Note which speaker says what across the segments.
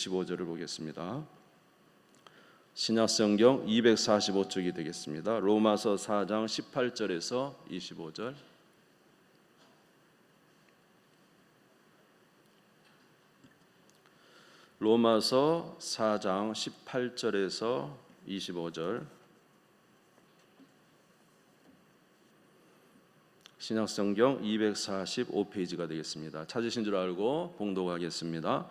Speaker 1: 15절을 보겠습니다. 신약성경 245쪽이 되겠습니다. 로마서 4장 18절에서 25절. 로마서 4장 18절에서 25절. 신약성경 245페이지가 되겠습니다. 찾으신 줄 알고 봉독하겠습니다.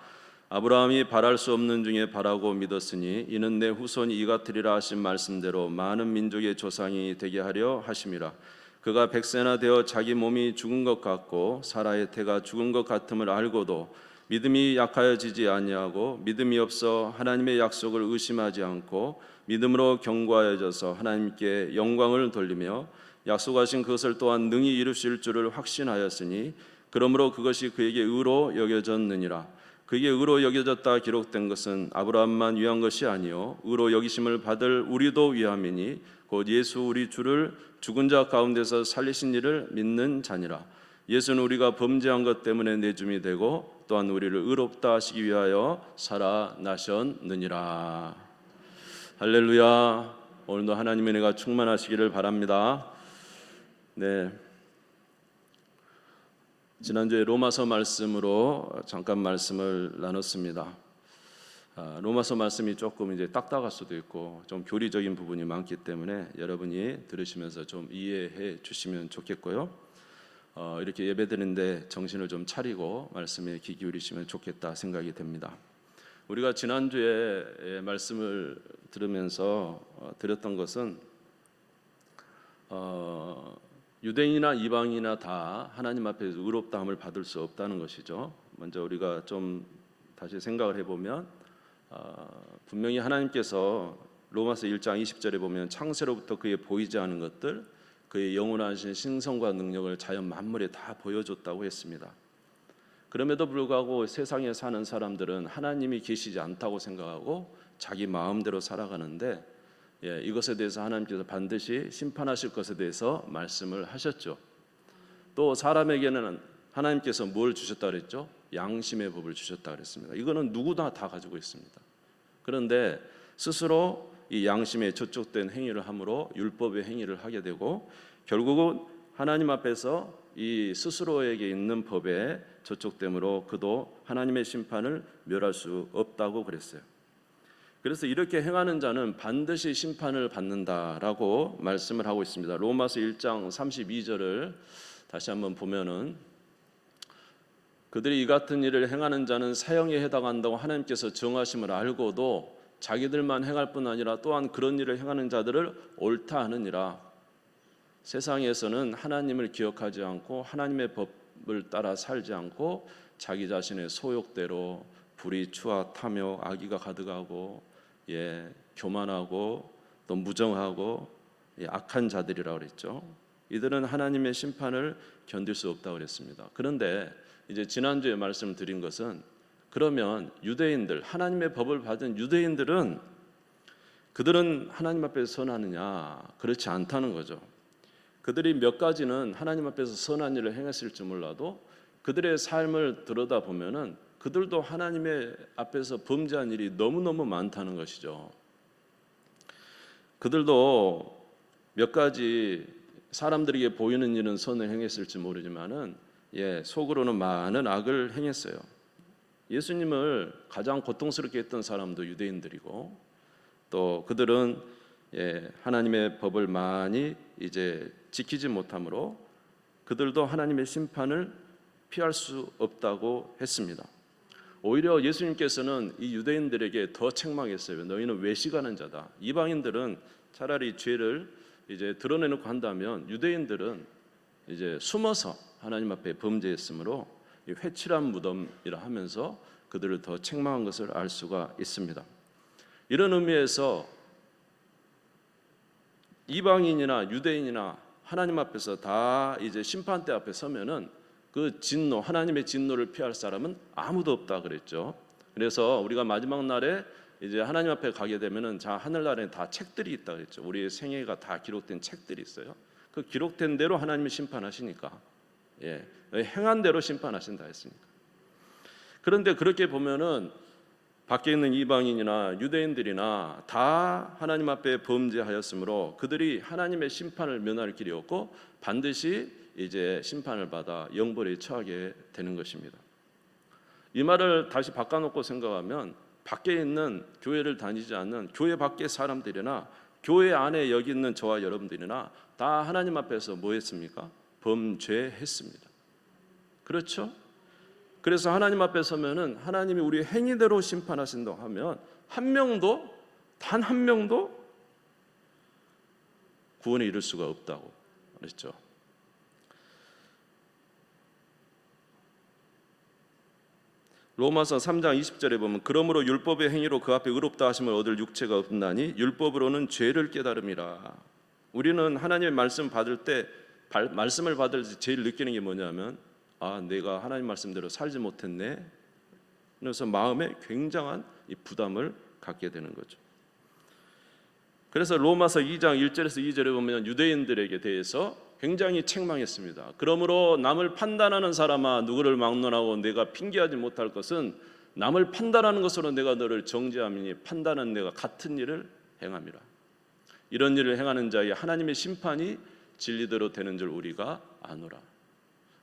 Speaker 1: 아브라함이 바랄 수 없는 중에 바라고 믿었으니 이는 내 후손이 이 같으리라 하신 말씀대로 많은 민족의 조상이 되게 하려 하심이라. 그가 100세나 되어 자기 몸이 죽은 것 같고 사라의 태가 죽은 것 같음을 알고도 믿음이 약하여지지 아니하고 믿음이 없어 하나님의 약속을 의심하지 않고 믿음으로 견고하여져서 하나님께 영광을 돌리며 약속하신 그것을 또한 능히 이루실 줄을 확신하였으니 그러므로 그것이 그에게 의로 여겨졌느니라. 그에게 의로 여겨졌다 기록된 것은 아브라함만 위한 것이 아니요 의로 여기심을 받을 우리도 위함이니 곧 예수 우리 주를 죽은 자 가운데서 살리신 이를 믿는 자니라. 예수는 우리가 범죄한 것 때문에 내줌이 되고 또한 우리를 의롭다 하시기 위하여 살아나셨느니라. 할렐루야. 오늘도 하나님의 은혜가 충만하시기를 바랍니다. 네. 지난주에 로마서 말씀으로 잠깐 말씀을 나눴습니다. 로마서 말씀이 조금 이제 딱딱할 수도 있고 좀 교리적인 부분이 많기 때문에 여러분이 들으시면서 좀 이해해 주시면 좋겠고요. 이렇게 예배드리는데 정신을 좀 차리고 말씀에 귀 기울이시면 좋겠다 생각이 됩니다. 우리가 지난주에 말씀을 들으면서 드렸던 것은 유대인이나 이방인이나 다 하나님 앞에서 의롭다함을 받을 수 없다는 것이죠. 먼저 우리가 좀 다시 생각을 해보면 분명히 하나님께서 로마서 1장 20절에 보면 창세로부터 그의 보이지 않은 것들, 그의 영원하신 신성과 능력을 자연 만물에 다 보여줬다고 했습니다. 그럼에도 불구하고 세상에 사는 사람들은 하나님이 계시지 않다고 생각하고 자기 마음대로 살아가는데 이것에 대해서 하나님께서 반드시 심판하실 것에 대해서 말씀을 하셨죠. 또 사람에게는 하나님께서 뭘 주셨다 그랬죠? 양심의 법을 주셨다 그랬습니다. 이거는 누구나 다 가지고 있습니다. 그런데 스스로 이 양심에 저촉된 행위를 함으로 율법의 행위를 하게 되고 결국은 하나님 앞에서 이 스스로에게 있는 법에 저촉됨으로 그도 하나님의 심판을 멸할 수 없다고 그랬어요. 그래서 이렇게 행하는 자는 반드시 심판을 받는다라고 말씀을 하고 있습니다. 로마서 1장 32절을 다시 한번 보면은 그들이 이 같은 일을 행하는 자는 사형에 해당한다고 하나님께서 정하심을 알고도 자기들만 행할 뿐 아니라 또한 그런 일을 행하는 자들을 옳다 하느니라. 세상에서는 하나님을 기억하지 않고 하나님의 법을 따라 살지 않고 자기 자신의 소욕대로 불의, 추악, 탐욕, 악의가 가득하고 교만하고 또 무정하고 악한 자들이라고 그랬죠. 이들은 하나님의 심판을 견딜 수 없다고 그랬습니다. 그런데 이제 지난주에 말씀드린 것은 그러면 유대인들, 하나님의 법을 받은 유대인들은 그들은 하나님 앞에서 선하느냐? 그렇지 않다는 거죠. 그들이 몇 가지는 하나님 앞에서 선한 일을 행했을지 몰라도 그들의 삶을 들여다보면은 그들도 하나님의 앞에서 범죄한 일이 너무너무 많다는 것이죠. 그들도 몇 가지 사람들에게 보이는 일은 선을 행했을지 모르지만은 속으로는 많은 악을 행했어요. 예수님을 가장 고통스럽게 했던 사람도 유대인들이고 또 그들은 하나님의 법을 많이 이제 지키지 못함으로 그들도 하나님의 심판을 피할 수 없다고 했습니다. 오히려 예수님께서는 이 유대인들에게 더 책망했어요. 너희는 외식하는 자다. 이방인들은 차라리 죄를 이제 드러내놓고 한다면 유대인들은 이제 숨어서 하나님 앞에 범죄했으므로 회칠한 무덤이라 하면서 그들을 더 책망한 것을 알 수가 있습니다. 이런 의미에서 이방인이나 유대인이나 하나님 앞에서 다 이제 심판대 앞에 서면은 그 진노, 하나님의 진노를 피할 사람은 아무도 없다 그랬죠. 그래서 우리가 마지막 날에 이제 하나님 앞에 가게 되면은 하늘나라에 다 책들이 있다 그랬죠. 우리의 생애가 다 기록된 책들이 있어요. 그 기록된 대로 하나님이 심판하시니까, 행한 대로 심판하신다 했으니까. 그런데 그렇게 보면은 밖에 있는 이방인이나 유대인들이나 다 하나님 앞에 범죄하였으므로 그들이 하나님의 심판을 면할 길이 없고 반드시 이제 심판을 받아 영벌에 처하게 되는 것입니다. 이 말을 다시 바꿔놓고 생각하면 밖에 있는 교회를 다니지 않는 교회 밖의 사람들이나 교회 안에 여기 있는 저와 여러분들이나 다 하나님 앞에서 뭐 했습니까? 범죄했습니다. 그렇죠? 그래서 하나님 앞에 서면은 하나님이 우리 행위대로 심판하신다고 하면 한 명도, 단 한 명도 구원에 이를 수가 없다고 그랬죠. 로마서 3장 20절에 보면 그러므로 율법의 행위로 그 앞에 의롭다 하심을 얻을 육체가 없나니 율법으로는 죄를 깨달음이라. 우리는 하나님의 말씀 받을 때 말씀을 받을 때 제일 느끼는 게 뭐냐면 내가 하나님 말씀대로 살지 못했네. 그래서 마음에 굉장한 이 부담을 갖게 되는 거죠. 그래서 로마서 2장 1절에서 2절에 보면 유대인들에게 대해서 굉장히 책망했습니다. 그러므로 남을 판단하는 사람아 누구를 막론하고 내가 핑계하지 못할 것은 남을 판단하는 것으로 내가 너를 정죄함이니 판단은 내가 같은 일을 행함이라. 이런 일을 행하는 자의 하나님의 심판이 진리대로 되는 줄 우리가 아노라.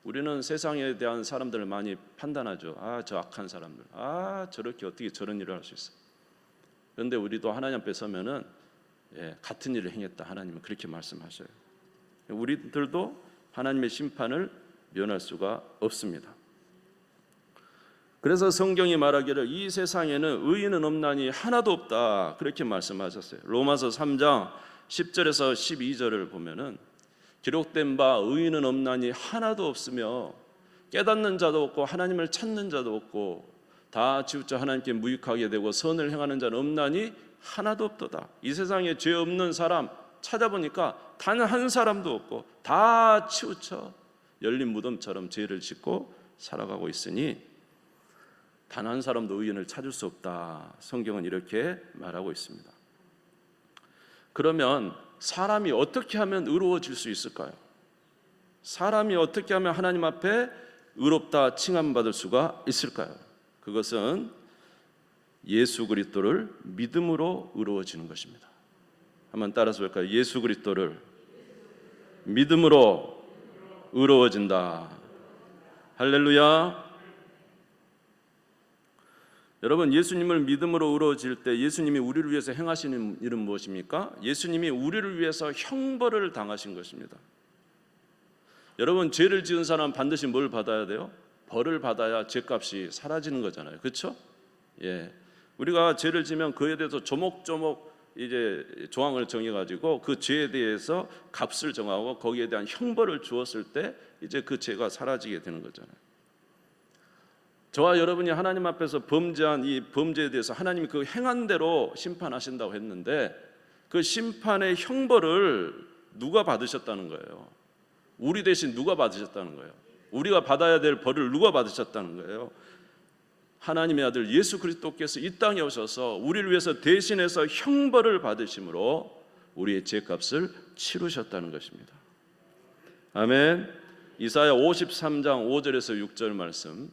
Speaker 1: 우리는 세상에 대한 사람들을 많이 판단하죠. 저 악한 사람들. 저렇게 어떻게 저런 일을 할 수 있어. 그런데 우리도 하나님 앞에 서면은 같은 일을 행했다. 하나님은 그렇게 말씀하셔요. 우리들도 하나님의 심판을 면할 수가 없습니다. 그래서 성경이 말하기를 이 세상에는 의인은 없나니 하나도 없다. 그렇게 말씀하셨어요. 로마서 3장 10절에서 12절을 보면은 기록된 바 의인은 없나니 하나도 없으며 깨닫는 자도 없고 하나님을 찾는 자도 없고 다 치우쳐 하나님께 무익하게 되고 선을 행하는 자는 없나니 하나도 없도다. 이 세상에 죄 없는 사람 찾아보니까 단 한 사람도 없고 다 치우쳐 열린 무덤처럼 죄를 짓고 살아가고 있으니 단 한 사람도 의인을 찾을 수 없다. 성경은 이렇게 말하고 있습니다. 그러면 사람이 어떻게 하면 의로워질 수 있을까요? 사람이 어떻게 하면 하나님 앞에 의롭다 칭함받을 수가 있을까요? 그것은 예수 그리스도를 믿음으로 의로워지는 것입니다. 한번 따라서 볼까요? 예수 그리스도를 믿음으로 의로워진다. 할렐루야. 여러분, 예수님을 믿음으로 의로워질 때 예수님이 우리를 위해서 행하시는 일은 무엇입니까? 예수님이 우리를 위해서 형벌을 당하신 것입니다. 여러분, 죄를 지은 사람 반드시 뭘 받아야 돼요? 벌을 받아야 죄값이 사라지는 거잖아요. 그렇죠? 우리가 죄를 지면 그에 대해서 조목조목 이제 조항을 정해가지고 그 죄에 대해서 값을 정하고 거기에 대한 형벌을 주었을 때 이제 그 죄가 사라지게 되는 거잖아요. 저와 여러분이 하나님 앞에서 범죄한 이 범죄에 대해서 하나님이 그 행한 대로 심판하신다고 했는데 그 심판의 형벌을 누가 받으셨다는 거예요? 우리 대신 누가 받으셨다는 거예요? 우리가 받아야 될 벌을 누가 받으셨다는 거예요? 하나님의 아들 예수 그리스도께서 이 땅에 오셔서 우리를 위해서 대신해서 형벌을 받으심으로 우리의 죄값을 치르셨다는 것입니다. 아멘. 이사야 53장 5절에서 6절 말씀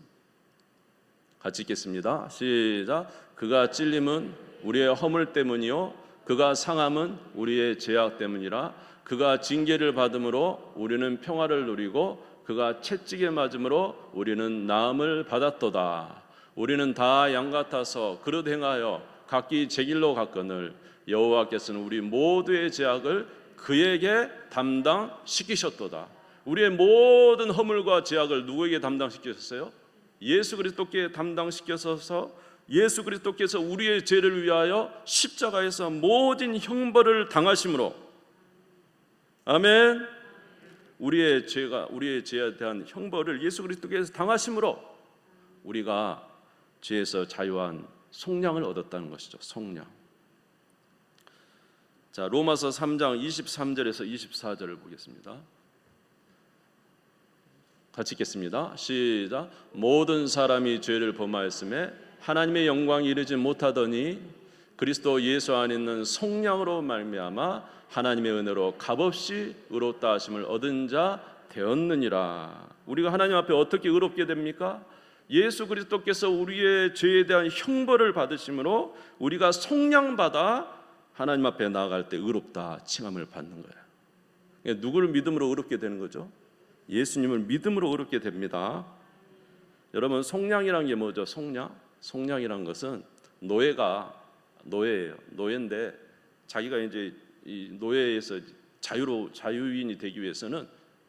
Speaker 1: 같이 읽겠습니다. 시작. 그가 찔림은 우리의 허물 때문이요 그가 상함은 우리의 죄악 때문이라. 그가 징계를 받음으로 우리는 평화를 누리고 그가 채찍에 맞음으로 우리는 나음을 받았도다. 우리는 다 양 같아서 그릇 행하여 각기 제 길로 갔거늘 여호와께서는 우리 모두의 죄악을 그에게 담당시키셨도다. 우리의 모든 허물과 죄악을 누구에게 담당시키셨어요? 예수 그리스도께 담당시켜서 예수 그리스도께서 우리의 죄를 위하여 십자가에서 모든 형벌을 당하심으로 아멘. 우리의 죄에 대한 형벌을 예수 그리스도께서 당하심으로 우리가 죄에서 자유한 속량을 얻었다는 것이죠. 속량. 자, 로마서 3장 23절에서 24절을 보겠습니다. 같이 읽겠습니다. 시작. 모든 사람이 죄를 범하였음에 하나님의 영광이 이르지 못하더니 그리스도 예수 안에 있는 속량으로 말미암아 하나님의 은혜로 값없이 의롭다 하심을 얻은 자 되었느니라. 우리가 하나님 앞에 어떻게 의롭게 됩니까? 예수 그리스도께서 우리의 죄에 대한 형벌을 받으심으로 우리가 속량받아 하나님 앞에 나아갈 때 의롭다 칭함을 받는 거예요. 그러니까 누구를 믿음으로 의롭게 되는 거죠? 예수님을 믿음으로 의롭게 됩니다. 여러분, 속량이란 게 뭐죠? 속량이란 것은 노예예요. 노예인데 자기가 이제 이 노예에서 자유인이 되기 위해서는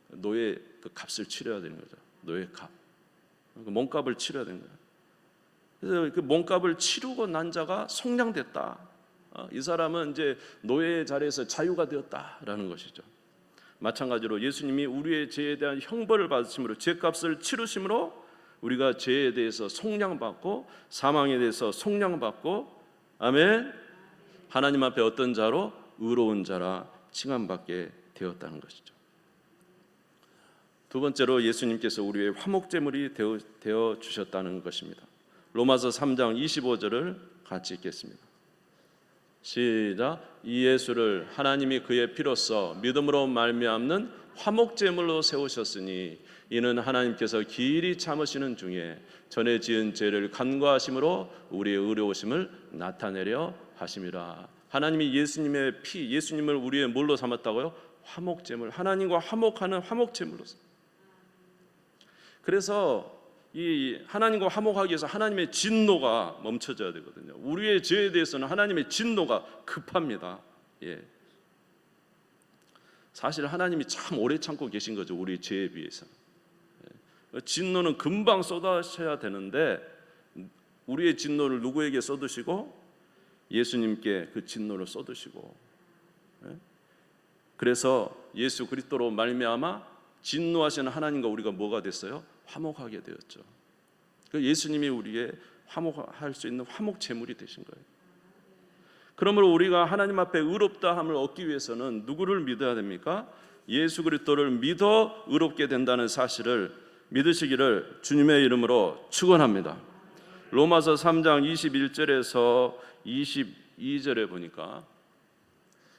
Speaker 1: 노예 그 값을 치러야 되는 거죠. 노예 값, 그 몸값을 치러야 되는 거예요. 그래서 그 몸값을 치르고 난 자가 속량됐다. 이 사람은 이제 노예의 자리에서 자유가 되었다라는 것이죠. 마찬가지로 예수님이 우리의 죄에 대한 형벌을 받으심으로 죄값을 치르심으로 우리가 죄에 대해서 속량받고 사망에 대해서 속량받고, 아멘, 하나님 앞에 어떤 자로? 의로운 자라 칭함받게 되었다는 것이죠. 두 번째로 예수님께서 우리의 화목제물이 되어 주셨다는 것입니다. 로마서 3장 25절을 같이 읽겠습니다. 시작. 이 예수를 하나님이 그의 피로써 믿음으로 말미암는 화목제물로 세우셨으니 이는 하나님께서 길이 참으시는 중에 전에 지은 죄를 간과하심으로 우리의 의로우심을 나타내려 하심이라. 하나님이 예수님의 피, 예수님을 우리의 뭘로 삼았다고요? 화목제물, 하나님과 화목하는 화목제물로서. 그래서 이 하나님과 화목하기 위해서 하나님의 진노가 멈춰져야 되거든요. 우리의 죄에 대해서는 하나님의 진노가 급합니다. 사실 하나님이 참 오래 참고 계신 거죠. 우리 죄에 비해서. 진노는 금방 쏟아셔야 되는데 우리의 진노를 누구에게 쏟으시고? 예수님께 그 진노를 쏟으시고. 그래서 예수 그리스도로 말미암아 진노하시는 하나님과 우리가 뭐가 됐어요? 화목하게 되었죠. 예수님이 우리의 화목할 수 있는 화목 제물이 되신 거예요. 그러므로 우리가 하나님 앞에 의롭다함을 얻기 위해서는 누구를 믿어야 됩니까? 예수 그리스도를 믿어 의롭게 된다는 사실을 믿으시기를 주님의 이름으로 축원합니다. 로마서 3장 21절에서 22절에 보니까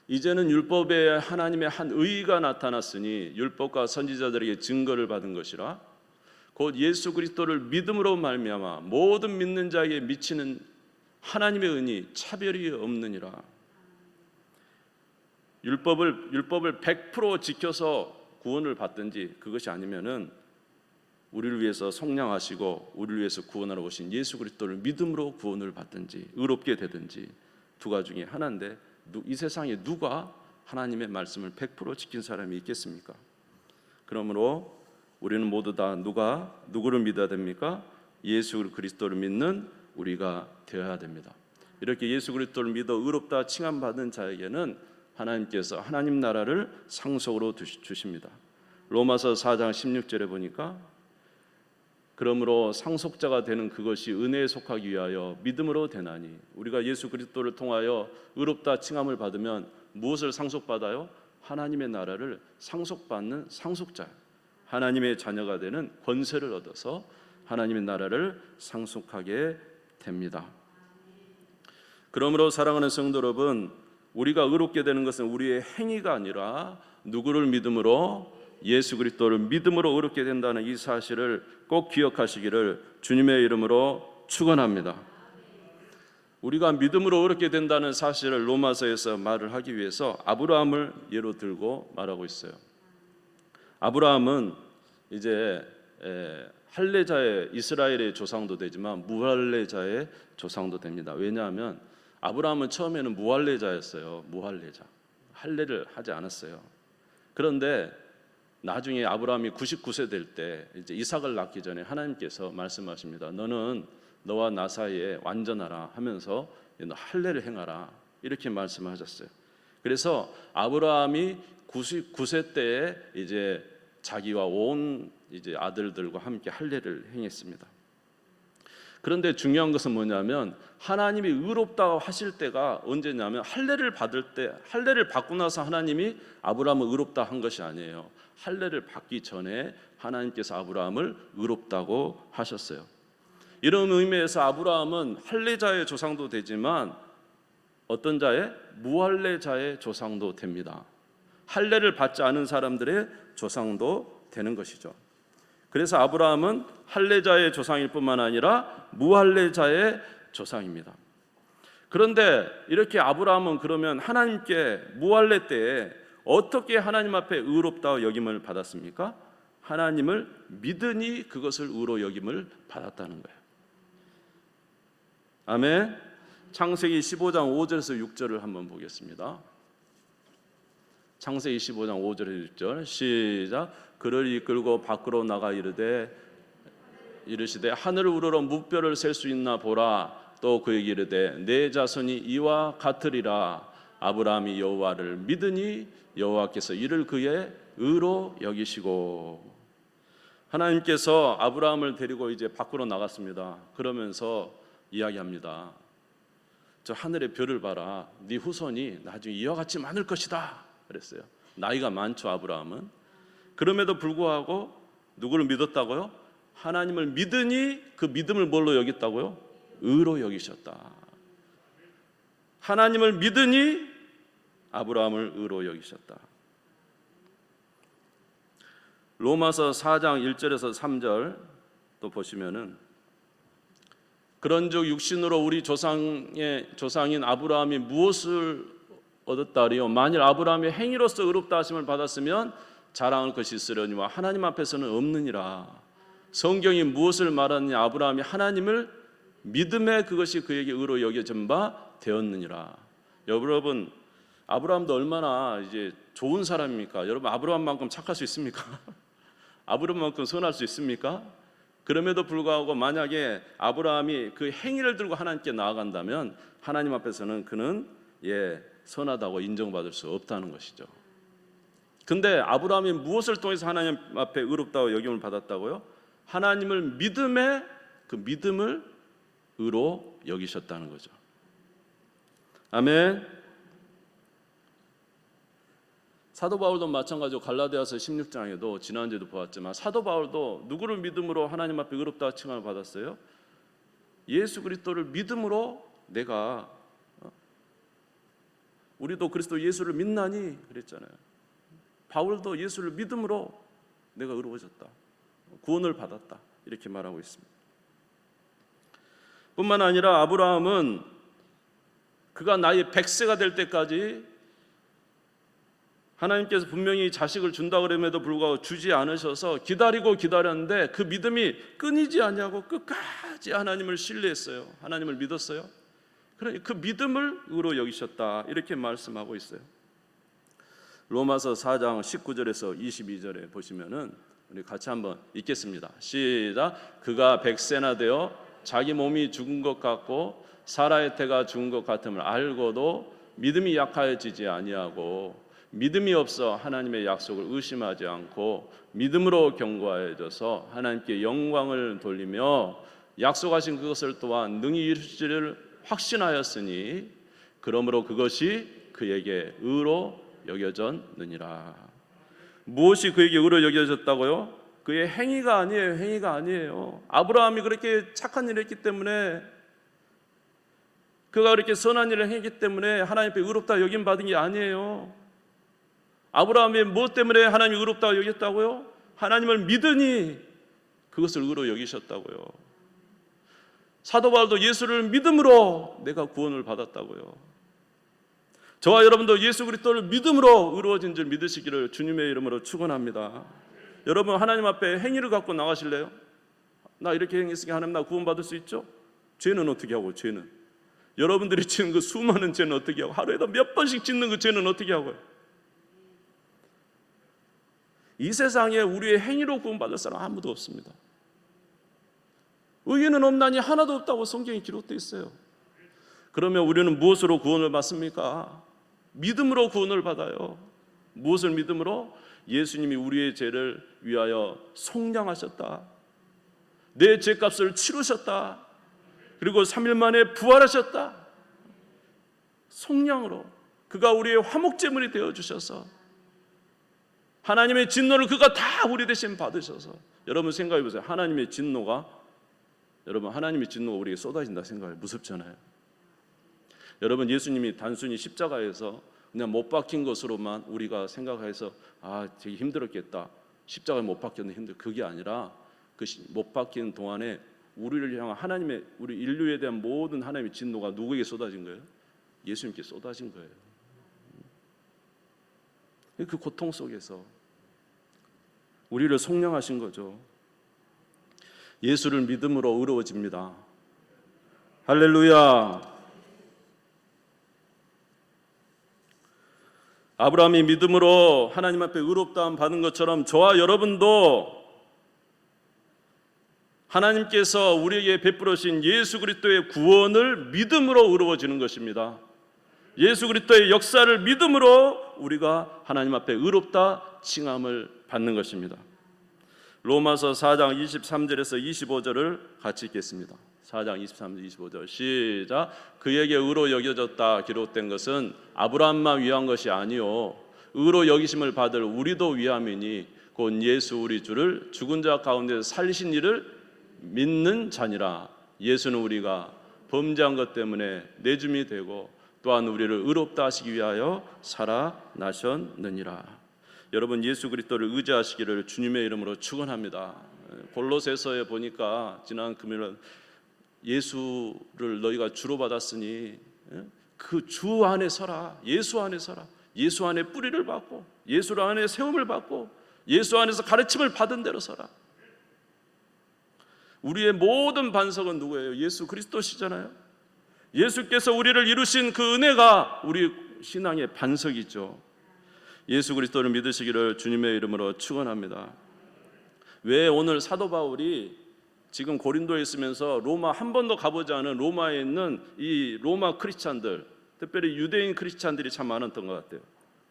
Speaker 1: 이제는 율법에 하나님의 한 의가 나타났으니 율법과 선지자들에게 증거를 받은 것이라 곧 예수 그리스도를 믿음으로 말미암아 모든 믿는 자에게 미치는 하나님의 은이 차별이 없느니라. 율법을 100% 지켜서 구원을 받든지 그것이 아니면은 우리를 위해서 속량하시고 우리를 위해서 구원하러 오신 예수 그리스도를 믿음으로 구원을 받든지 의롭게 되든지 두 가지 중에 하나인데 이 세상에 누가 하나님의 말씀을 100% 지킨 사람이 있겠습니까? 그러므로 우리는 모두 다 누구를 믿어야 됩니까? 예수 그리스도를 믿는 우리가 되어야 됩니다. 이렇게 예수 그리스도를 믿어 의롭다 칭함받은 자에게는 하나님께서 하나님 나라를 상속으로 주십니다. 로마서 4장 16절에 보니까 그러므로 상속자가 되는 그것이 은혜에 속하기 위하여 믿음으로 되나니 우리가 예수 그리스도를 통하여 의롭다 칭함을 받으면 무엇을 상속받아요? 하나님의 나라를 상속받는 상속자, 하나님의 자녀가 되는 권세를 얻어서 하나님의 나라를 상속하게 됩니다. 그러므로 사랑하는 성도 여러분, 우리가 의롭게 되는 것은 우리의 행위가 아니라 누구를 믿음으로? 예수 그리스도를 믿음으로 의롭게 된다는 이 사실을 꼭 기억하시기를 주님의 이름으로 축원합니다. 우리가 믿음으로 의롭게 된다는 사실을 로마서에서 말을 하기 위해서 아브라함을 예로 들고 말하고 있어요. 아브라함은 이제 할례자의 이스라엘의 조상도 되지만 무할례자의 조상도 됩니다. 왜냐하면 아브라함은 처음에는 무할례자였어요. 무할례자, 할례를 하지 않았어요. 그런데 나중에 아브라함이 99세 될 때 이제 이삭을 낳기 전에 하나님께서 말씀하십니다. 너는 너와 나 사이에 완전하라 하면서 할례를 행하라 이렇게 말씀하셨어요. 그래서 아브라함이 99세 때에 이제 자기와 온 이제 아들들과 함께 할례를 행했습니다. 그런데 중요한 것은 뭐냐면 하나님이 의롭다고 하실 때가 언제냐면 할례를 받을 때, 할례를 받고 나서 하나님이 아브라함을 의롭다 한 것이 아니에요. 할례를 받기 전에 하나님께서 아브라함을 의롭다고 하셨어요. 이런 의미에서 아브라함은 할례자의 조상도 되지만 어떤 자의? 무할례자의 조상도 됩니다. 할례를 받지 않은 사람들의 조상도 되는 것이죠. 그래서 아브라함은 할례자의 조상일 뿐만 아니라 무할례자의 조상입니다. 그런데 이렇게 아브라함은 그러면 하나님께 무할례 때에 어떻게 하나님 앞에 의롭다 여김을 받았습니까? 하나님을 믿으니 그것을 의로 여김을 받았다는 거예요. 아멘. 창세기 15장 5절에서 6절을 한번 보겠습니다. 창세기 15장 5절에서 6절 시작. 그를 이끌고 밖으로 나가 이르시되 하늘을 우러러 무뼈를 셀 수 있나 보라. 또 그에게 이르되 내 자손이 이와 같으리라. 아브라함이 여호와를 믿으니 여호와께서 이를 그의 의로 여기시고. 하나님께서 아브라함을 데리고 이제 밖으로 나갔습니다. 그러면서 이야기합니다. 저 하늘의 별을 봐라. 네 후손이 나중에 이와 같이 많을 것이다 그랬어요. 나이가 많죠 아브라함은. 그럼에도 불구하고 누구를 믿었다고요? 하나님을 믿으니 그 믿음을 뭘로 여겼다고요? 의로 여기셨다. 하나님을 믿으니 아브라함을 의로 여기셨다. 로마서 4장 1절에서 3절 또 보시면은 그런즉 육신으로 우리 조상인 아브라함이 무엇을 얻었다리요? 만일 아브라함이 행위로서 의롭다 하심을 받았으면 자랑할 것이 있으려니와 하나님 앞에서는 없느니라. 성경이 무엇을 말하느냐? 아브라함이 하나님을 믿음에 그것이 그에게 의로 여겨진 바 되었느니라. 여러분, 아브라함도 얼마나 이제 좋은 사람입니까? 여러분, 아브라함만큼 착할 수 있습니까? 아브라함만큼 선할 수 있습니까? 그럼에도 불구하고 만약에 아브라함이 그 행위를 들고 하나님께 나아간다면 하나님 앞에서는 그는 선하다고 인정받을 수 없다는 것이죠. 근데 아브라함이 무엇을 통해서 하나님 앞에 의롭다고 여김을 받았다고요? 하나님을 믿음에 그 믿음을 의로 여기셨다는 거죠. 아멘. 사도 바울도 마찬가지로 갈라디아서 16장에도 지난주에도 보았지만 사도 바울도 누구를 믿음으로 하나님 앞에 의롭다 칭함을 받았어요? 예수 그리스도를 믿음으로 내가 우리도 그리스도 예수를 믿나니 그랬잖아요. 바울도 예수를 믿음으로 내가 의로워졌다. 구원을 받았다. 이렇게 말하고 있습니다. 뿐만 아니라 아브라함은 그가 나이 100세가 될 때까지 하나님께서 분명히 자식을 준다 그럼에도 불구하고 주지 않으셔서 기다렸는데 그 믿음이 끊이지 않냐고 끝까지 하나님을 신뢰했어요. 하나님을 믿었어요. 그러니 그 믿음을 의로 여기셨다 이렇게 말씀하고 있어요. 로마서 4장 19절에서 22절에 보시면은 우리 같이 한번 읽겠습니다. 시작. 그가 100세나 되어 자기 몸이 죽은 것 같고 사라의 태가 죽은 것 같음을 알고도 믿음이 약하여지지 아니하고 믿음이 없어 하나님의 약속을 의심하지 않고 믿음으로 견고하여져서 하나님께 영광을 돌리며 약속하신 그것을 또한 능히 이루시리를 확신하였으니 그러므로 그것이 그에게 의로 여겨졌느니라. 무엇이 그에게 의로 여겨졌다고요? 그의 행위가 아니에요. 행위가 아니에요. 아브라함이 그렇게 착한 일을 했기 때문에 그가 그렇게 선한 일을 했기 때문에 하나님 앞에 의롭다 여김 받은 게 아니에요. 아브라함이 무엇 때문에 하나님이 의롭다 여겼다고요? 하나님을 믿으니 그것을 의로 여기셨다고요. 사도 바울도 예수를 믿음으로 내가 구원을 받았다고요. 저와 여러분도 예수 그리스도를 믿음으로 의로워진 줄 믿으시기를 주님의 이름으로 축원합니다. 여러분 하나님 앞에 행위를 갖고 나가실래요? 나 이렇게 행했으니까 하나님 나 구원받을 수 있죠? 죄는 어떻게 하고 죄는? 여러분들이 짓는 그 수많은 죄는 어떻게 하고 하루에도 몇 번씩 짓는 그 죄는 어떻게 하고요? 이 세상에 우리의 행위로 구원받을 사람 아무도 없습니다. 의인은 없나니 하나도 없다고 성경에 기록되어 있어요. 그러면 우리는 무엇으로 구원을 받습니까? 믿음으로 구원을 받아요. 무엇을 믿음으로? 예수님이 우리의 죄를 위하여 속량하셨다. 내 죄값을 치르셨다. 그리고 3일 만에 부활하셨다. 속량으로 그가 우리의 화목제물이 되어주셔서 하나님의 진노를 그가 다 우리 대신 받으셔서 여러분 생각해 보세요. 하나님의 진노가 우리에게 쏟아진다 생각해요. 무섭잖아요. 여러분 예수님이 단순히 십자가에서 그냥 못 박힌 것으로만 우리가 생각해서 되게 힘들었겠다. 십자가에 못 박혔는데 힘들. 그게 아니라 그 못 박히는 동안에 우리를 향한 하나님의, 우리 인류에 대한 모든 하나님의 진노가 누구에게 쏟아진 거예요? 예수님께 쏟아진 거예요. 그 고통 속에서 우리를 속량하신 거죠. 예수를 믿음으로 의로워집니다. 할렐루야. 아브라함이 믿음으로 하나님 앞에 의롭다함 받은 것처럼 저와 여러분도 하나님께서 우리에게 베풀으신 예수 그리스도의 구원을 믿음으로 의로워지는 것입니다. 예수 그리스도의 역사를 믿음으로 우리가 하나님 앞에 의롭다 칭함을 받는 것입니다. 로마서 4장 23절에서 25절을 같이 읽겠습니다. 4장 23절 25절 시작. 그에게 의로 여겨졌다 기록된 것은 아브라함만 위한 것이 아니요 의로 여기심을 받을 우리도 위함이니 곧 예수 우리 주를 죽은 자 가운데서 살리신 이를 믿는 자니라. 예수는 우리가 범죄한 것 때문에 내줌이 되고 또한 우리를 의롭다 하시기 위하여 살아나셨느니라. 여러분 예수 그리스도를 의지하시기를 주님의 이름으로 축원합니다. 골로새서에 보니까 지난 금요일 예수를 너희가 주로 받았으니 그 주 안에 서라. 예수 안에 서라. 예수 안에 뿌리를 받고 예수 안에 세움을 받고 예수 안에서 가르침을 받은 대로 서라. 우리의 모든 반석은 누구예요? 예수 그리스도시잖아요. 예수께서 우리를 이루신 그 은혜가 우리 신앙의 반석이죠. 예수 그리스도를 믿으시기를 주님의 이름으로 축원합니다. 왜 오늘 사도 바울이 지금 고린도에 있으면서 로마 한 번도 가보지 않은 로마에 있는 이 로마 크리스찬들, 특별히 유대인 크리스찬들이 참 많았던 것 같아요.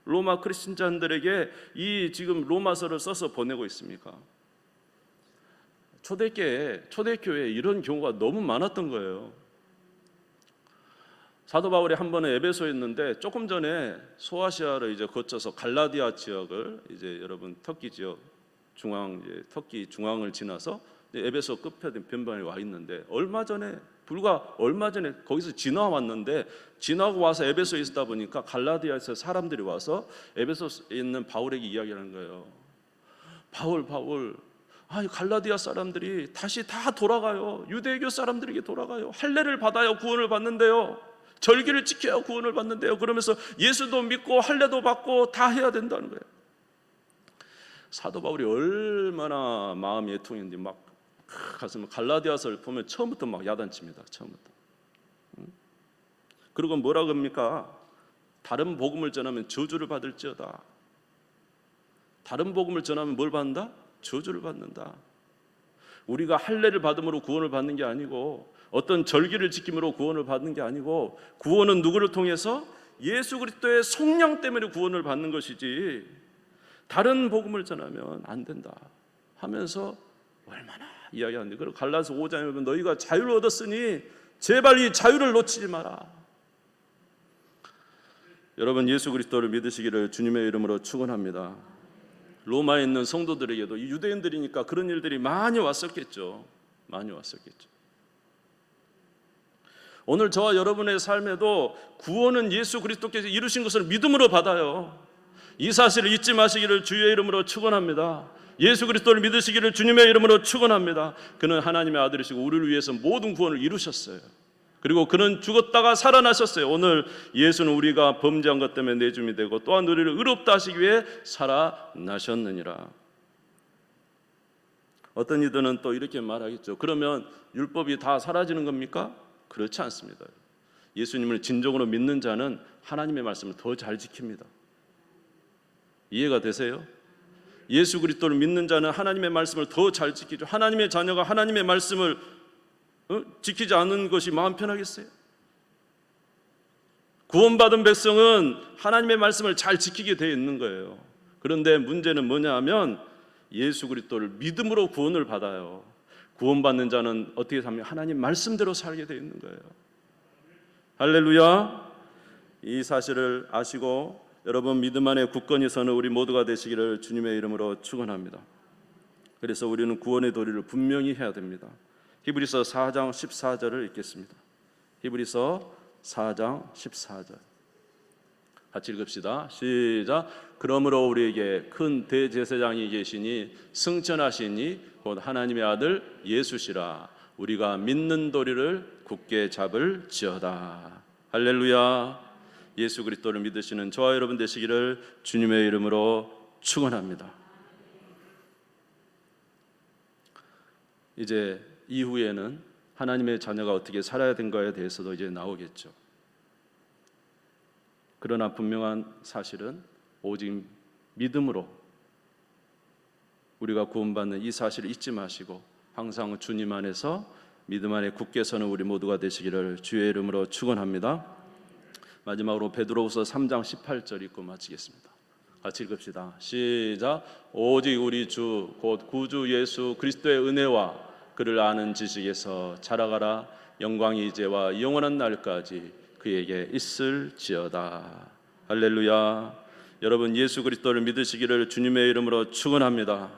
Speaker 1: 로마 크리스찬들에게 이 지금 로마서를 써서 보내고 있습니까? 초대교회에 이런 경우가 너무 많았던 거예요. 사도 바울이 한 번에 에베소에 있는데 조금 전에 소아시아를 이제 거쳐서 갈라디아 지역을 이제 여러분 터키 지역 터키 중앙을 지나서 에베소 끝편에 와 있는데 불과 얼마 전에 거기서 지나왔는데 지나고 와서 에베소에 있다 보니까 갈라디아에서 사람들이 와서 에베소에 있는 바울에게 이야기하는 거예요. 바울 아니 갈라디아 사람들이 다시 다 돌아가요. 유대교 사람들에게 돌아가요. 할례를 받아야 구원을 받는데요. 절기를 지켜야 구원을 받는데요. 그러면서 예수도 믿고 할례도 받고 다 해야 된다는 거예요. 사도 바울이 얼마나 마음이 애통했는지 막 가슴 갈라디아서를 보면 처음부터 막 야단칩니다. 처음부터. 그리고 뭐라고 합니까? 다른 복음을 전하면 저주를 받을지어다. 다른 복음을 전하면 뭘 받는다? 저주를 받는다. 우리가 할례를 받음으로 구원을 받는 게 아니고 어떤 절기를 지킴으로 구원을 받는 게 아니고 구원은 누구를 통해서? 예수 그리스도의 속량 때문에 구원을 받는 것이지 다른 복음을 전하면 안 된다 하면서 얼마나 이야기하는데, 그리고 갈라서 5장에 보면 너희가 자유를 얻었으니 제발 이 자유를 놓치지 마라. 여러분 예수 그리스도를 믿으시기를 주님의 이름으로 축원합니다. 로마에 있는 성도들에게도 유대인들이니까 그런 일들이 많이 왔었겠죠. 오늘 저와 여러분의 삶에도 구원은 예수 그리스도께서 이루신 것을 믿음으로 받아요. 이 사실을 잊지 마시기를 주의 이름으로 축원합니다. 예수 그리스도를 믿으시기를 주님의 이름으로 축원합니다. 그는 하나님의 아들이시고 우리를 위해서 모든 구원을 이루셨어요. 그리고 그는 죽었다가 살아나셨어요. 오늘 예수는 우리가 범죄한 것 때문에 내줌이 되고 또한 우리를 의롭다 하시기 위해 살아나셨느니라. 어떤 이들은 또 이렇게 말하겠죠. 그러면 율법이 다 사라지는 겁니까? 그렇지 않습니다. 예수님을 진정으로 믿는 자는 하나님의 말씀을 더 잘 지킵니다. 이해가 되세요? 예수 그리스도를 믿는 자는 하나님의 말씀을 더 잘 지키죠. 하나님의 자녀가 하나님의 말씀을 지키지 않는 것이 마음 편하겠어요? 구원받은 백성은 하나님의 말씀을 잘 지키게 되어 있는 거예요. 그런데 문제는 뭐냐 하면 예수 그리스도를 믿음으로 구원을 받아요. 구원받는 자는 어떻게 살면 하나님 말씀대로 살게 되어 있는 거예요. 할렐루야. 이 사실을 아시고 여러분 믿음 안에 굳건히 서는 우리 모두가 되시기를 주님의 이름으로 축원합니다. 그래서 우리는 구원의 도리를 분명히 해야 됩니다. 히브리서 4장 14절을 읽겠습니다. 히브리서 4장 14절. 같이 읽읍시다. 시작. 그러므로 우리에게 큰 대제사장이 계시니 승천하시니 곧 하나님의 아들 예수시라. 우리가 믿는 도리를 굳게 잡을지어다. 할렐루야. 예수 그리스도를 믿으시는 저와 여러분 되시기를 주님의 이름으로 축원합니다. 이제 이후에는 하나님의 자녀가 어떻게 살아야 되는가에 대해서도 이제 나오겠죠. 그러나 분명한 사실은 오직 믿음으로 우리가 구원받는 이 사실을 잊지 마시고 항상 주님 안에서 믿음 안에 굳게 서는 우리 모두가 되시기를 주의 이름으로 축원합니다. 마지막으로 베드로후서 3장 18절 읽고 마치겠습니다. 같이 읽읍시다. 시작. 오직 우리 주 곧 구주 예수 그리스도의 은혜와 그를 아는 지식에서 자라가라. 영광이 이제와 영원한 날까지 그에게 있을지어다. 할렐루야. 여러분 예수 그리스도를 믿으시기를 주님의 이름으로 축원합니다.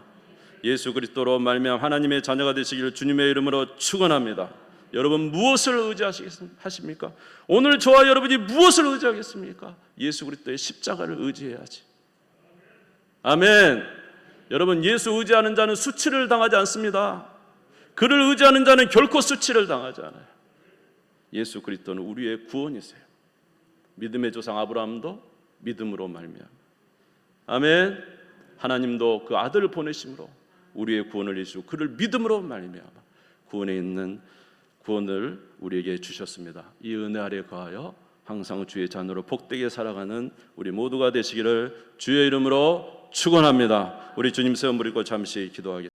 Speaker 1: 예수 그리스도로 말미암아 하나님의 자녀가 되시기를 주님의 이름으로 축원합니다. 여러분 무엇을 의지하십니까? 오늘 저와 여러분이 무엇을 의지하겠습니까? 예수 그리스도의 십자가를 의지해야지. 아멘. 여러분 예수 의지하는 자는 수치를 당하지 않습니다. 그를 의지하는 자는 결코 수치를 당하지 않아요. 예수 그리스도는 우리의 구원이세요. 믿음의 조상 아브라함도 믿음으로 말미암아. 아멘. 하나님도 그 아들을 보내심으로 우리의 구원을 이루시고 그를 믿음으로 말미암아 구원에 있는 구원을 우리에게 주셨습니다. 이 은혜 아래 거하여 항상 주의 자녀로 복되게 살아가는 우리 모두가 되시기를 주의 이름으로 축원합니다. 우리 주님 세워 드리고 잠시 기도하겠습니다.